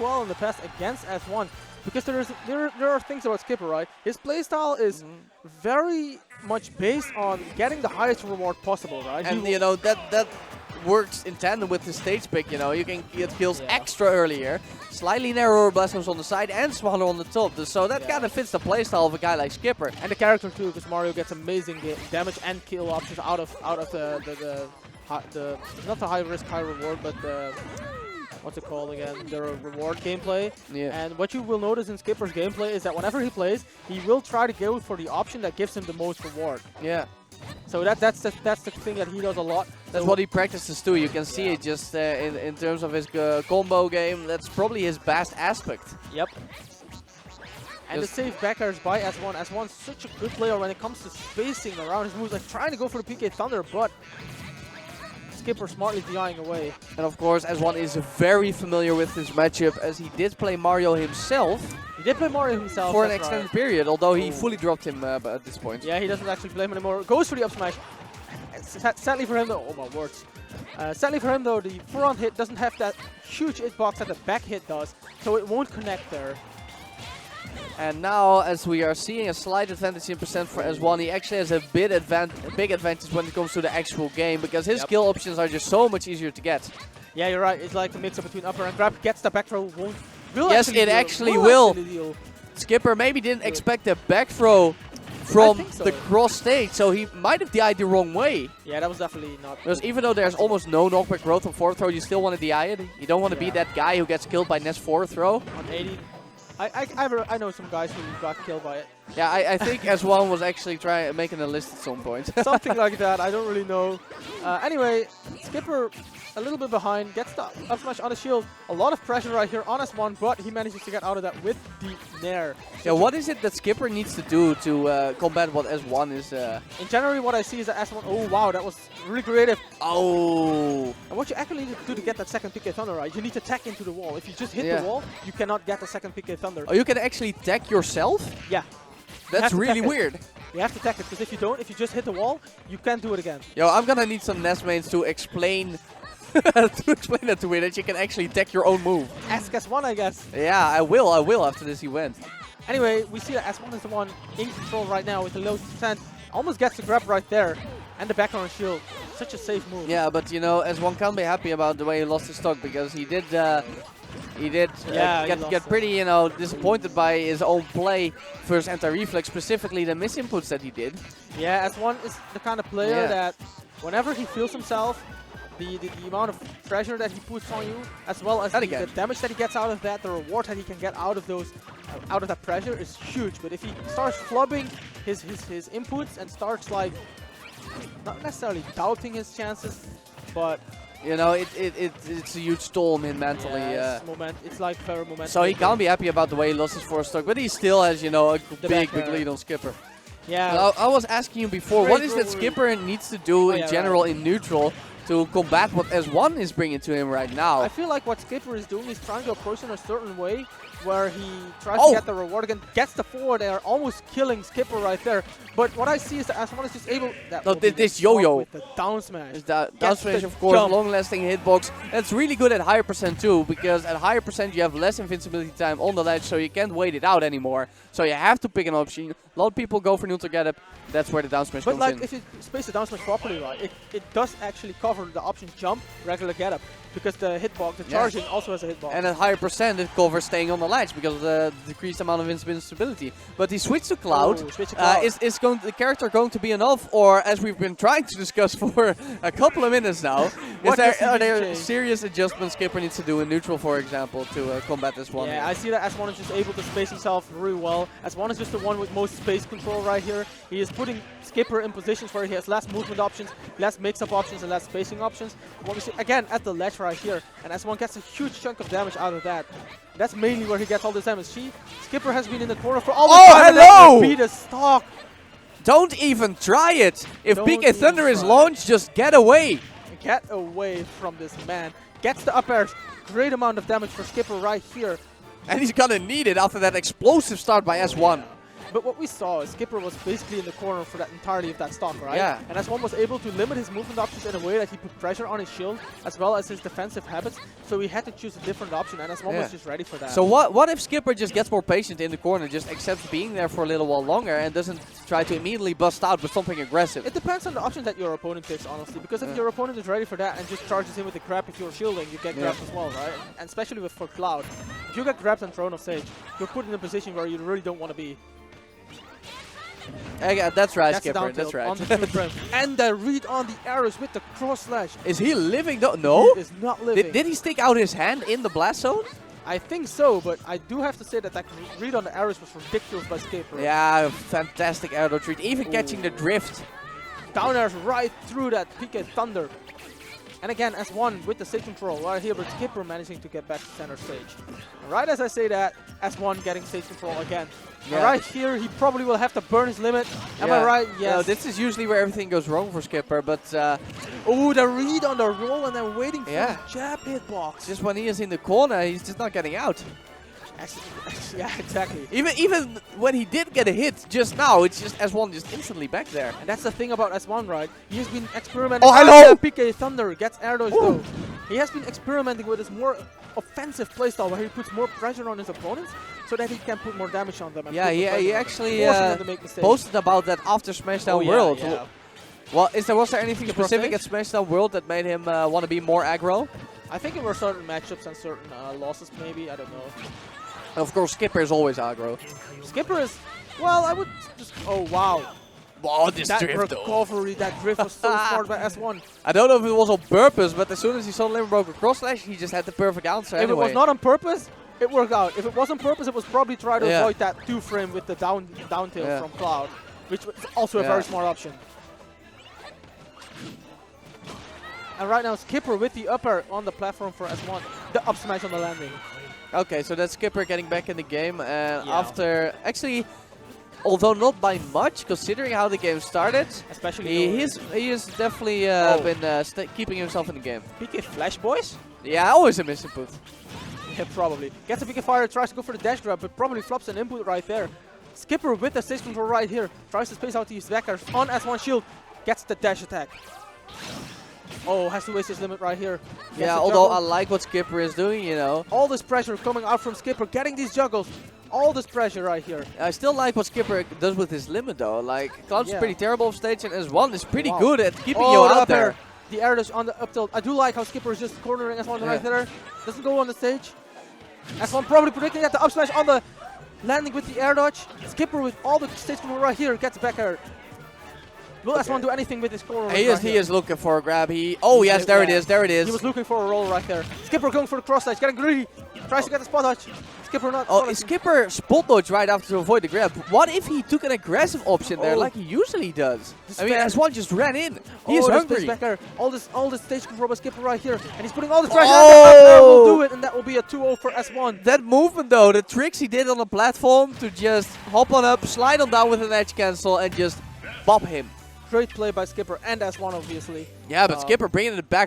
well in the past against S1 because there are things about Skipper, right? His playstyle is very much based on getting the highest reward possible, right? And you know that works in tandem with the stage pick. You know, you can get kills extra earlier, slightly narrower blossoms on the side and smaller on the top. So that kind of fits the playstyle of a guy like Skipper. And the character too, because Mario gets amazing damage and kill options out of the not the high risk, high reward, but the what's it called again? The reward gameplay. Yeah. And what you will notice in Skipper's gameplay is that whenever he plays, he will try to go for the option that gives him the most reward. Yeah. So that's the thing that he does a lot. That's what he practices too. You can see it just in terms of his combo game. That's probably his best aspect. Yep. And the safe backers by S1. S1's such a good player when it comes to spacing around his moves, like trying to go for the PK Thunder, but Skipper smartly DIing away. And of course, S1 is very familiar with this matchup as he did play Mario himself. He did play Mario himself for an extended period, although he fully dropped him at this point. Yeah, he doesn't actually play him anymore. Goes for the up smash. Sadly for him though, oh my words. Sadly for him though, the front hit doesn't have that huge hitbox that the back hit does, so it won't connect there. And now, as we are seeing a slight advantage in percent for S1, he actually has a big advantage when it comes to the actual game, because his skill options are just so much easier to get. Yeah, you're right. It's like the mix up between upper and grab. Gets the back throw. Yes, it actually will. Skipper maybe didn't expect a back throw from the cross stage, so he might have DI'd the wrong way. Yeah, that was definitely not. Because even though there's almost no knockback growth on forward throw, you still want to DI it. You don't want to be that guy who gets killed by Ness forward throw. 180. I know some guys who got killed by it. Yeah, I think S1 was actually making a list at some point. Something like that, I don't really know. Anyway, Skipper a little bit behind, gets the up smash on the shield. A lot of pressure right here on S1, but he manages to get out of that with the Nair. Yeah, what is it that Skipper needs to do to combat what S1 is? In general, what I see is that S1, oh wow, that was really creative. Oh. And what you actually need to do to get that second PK Thunder, right? You need to tech into the wall. If you just hit the wall, you cannot get the second PK Thunder. Oh, you can actually tech yourself? Yeah. That's really weird. You have to tech it, because if you don't, if you just hit the wall, you can't do it again. Yo, I'm gonna need some Ness mains to explain that to me, that you can actually tech your own move. Ask S1, I guess. Yeah, I will after this event. Anyway, we see that S1 is the one in control right now with the low percent. Almost gets the grab right there. And the background shield. Such a safe move. Yeah, but you know, S1 can't be happy about the way he lost his stock, because he did get pretty, you know, disappointed by his own play versus anti-reflex, specifically the misinputs that he did. Yeah, S1 is the kind of player that whenever he feels himself, the amount of pressure that he puts on you, as well as the damage that he gets out of that, the reward that he can get out of those, out of that pressure is huge. But if he starts flubbing his inputs and starts like not necessarily doubting his chances, but you know, it's a huge toll on him mentally. Yeah, it's like very momentum. So he can't be happy about the way he lost his force stock, but he still has, you know, a big lead on Skipper. Yeah. I was asking you before, what is that Skipper needs to do in general in neutral to combat what S1 is bringing to him right now? I feel like what Skipper is doing is trying to approach in a certain way where he tries to get the reward again, gets the forward air, almost killing Skipper right there. But what I see is that S1 is just able... this yo-yo. With the down smash. Down smash, of course, long-lasting hitbox. That's really good at higher percent too, because at higher percent you have less invincibility time on the ledge, so you can't wait it out anymore. So you have to pick an option. A lot of people go for neutral get up. That's where the down smash comes in. But like, if you space the down smash properly, right, it does actually cover the option jump, regular get up. Because the hitbox, the charging also has a hitbox. And at higher percent it covers staying on the ledge because of the decreased amount of invincibility. But the switch to Cloud, is the character going to be enough? Or, as we've been trying to discuss for a couple of minutes now, are there serious adjustments Skipper needs to do in neutral, for example, to combat this one? Yeah, I see that S1 is just able to space himself really well. S1 is just the one with most space control right here. He is putting Skipper in positions where he has less movement options, less mix-up options, and less spacing options. What we see, again, at the ledge right here, and S1 gets a huge chunk of damage out of that. That's mainly where he gets all this damage. Skipper has been in the corner for all the time. Hello! Beat a stock. Don't even try it. If PK Thunder is launched, just get away. Get away from this man. Gets the up airs. Great amount of damage for Skipper right here. And he's gonna need it after that explosive start by S1. But what we saw is Skipper was basically in the corner for that entirety of that stock, right? Yeah. And S1 was able to limit his movement options in a way that he put pressure on his shield as well as his defensive habits. So he had to choose a different option, and S1 was just ready for that. So what if Skipper just gets more patient in the corner, just accepts being there for a little while longer, and doesn't try to immediately bust out with something aggressive? It depends on the option that your opponent picks, honestly. Because if your opponent is ready for that and just charges in with the grab if you're shielding, you get grabbed as well, right? And especially for Cloud. If you get grabbed and thrown off stage, you're put in a position where you really don't want to be. Yeah, that's right, That's Skipper. That's right. On the two frame. And the read on the arrows with the cross slash. Is he living though? No. He is not living. Did he stick out his hand in the blast zone? I think so, but I do have to say that that read on the arrows was ridiculous by Skipper. Yeah, fantastic arrow treat. Even catching the drift. Down airs right through that PK Thunder. And again, S1 with the stage control right here, but Skipper managing to get back to center stage. And right as I say that, S1 getting stage control again. Yeah. Right here, he probably will have to burn his limit. Am I right? Yes. No, this is usually where everything goes wrong for Skipper, but... oh, the read on the roll and then waiting for the jab hitbox. Just when he is in the corner, he's just not getting out. Actually, yeah, exactly. Even when he did get a hit just now, it's just S1 just instantly back there. And that's the thing about S1, right? He has been experimenting. Oh, hello! PK Thunder gets air dodge though. He has been experimenting with his more offensive playstyle where he puts more pressure on his opponents so that he can put more damage on them. And he actually posted about that after Smashdown World. Yeah. Well, was there anything specific at Smashdown World that made him want to be more aggro? I think it were certain matchups and certain losses maybe, I don't know. And of course, Skipper is always aggro. Skipper is, well, I would just, oh wow. Wow, this that drift recovery, that drift was so smart by S1. I don't know if it was on purpose, but as soon as he saw Limber Broker cross slash, he just had the perfect answer If it was not on purpose, it worked out. If it was on purpose, it was probably try to avoid that 2-frame with the down tilt from Cloud, which was also a very smart option. And right now, Skipper with the upper on the platform for S1. The up smash on the landing. Okay, so that's Skipper getting back in the game. And after, actually, although not by much, considering how the game started, especially he has definitely been keeping himself in the game. PK Flash, boys? Yeah, always a misinput. Yeah, probably. Gets a PK Fire, tries to go for the dash grab, but probably flops an input right there. Skipper with the stage control right here. Tries to space out these backers on S1 shield. Gets the dash attack. Oh, has to waste his limit right here. Yeah, although I like what Skipper is doing, you know. All this pressure coming out from Skipper, getting these juggles. All this pressure right here. I still like what Skipper does with his limit though. Like, Cloud's pretty terrible off stage and S1 is pretty good at keeping you out there. The air dash on the up tilt. I do like how Skipper is just cornering S1 right there. Doesn't go on the stage. S1 probably predicting that the up smash on the landing with the air dodge. Skipper with all the stage control right here gets back air. Will S1 do anything with his corner? He is looking for a grab. Yes, there it is, there it is. He was looking for a roll right there. Skipper going for the cross slash, getting greedy. Tries to get the spot dodge. Skipper not. Oh, Skipper spot dodge right after to avoid the grab. What if he took an aggressive option there like he usually does? I mean, S1 just ran in. He is hungry. All this stage control by Skipper right here. And he's putting all this pressure and will do it. And that will be a 2-0 for S1. That movement though, the tricks he did on the platform to just hop on up, slide on down with an edge cancel and just bop him. Great play by Skipper and S1 obviously. Yeah, but Skipper bringing it back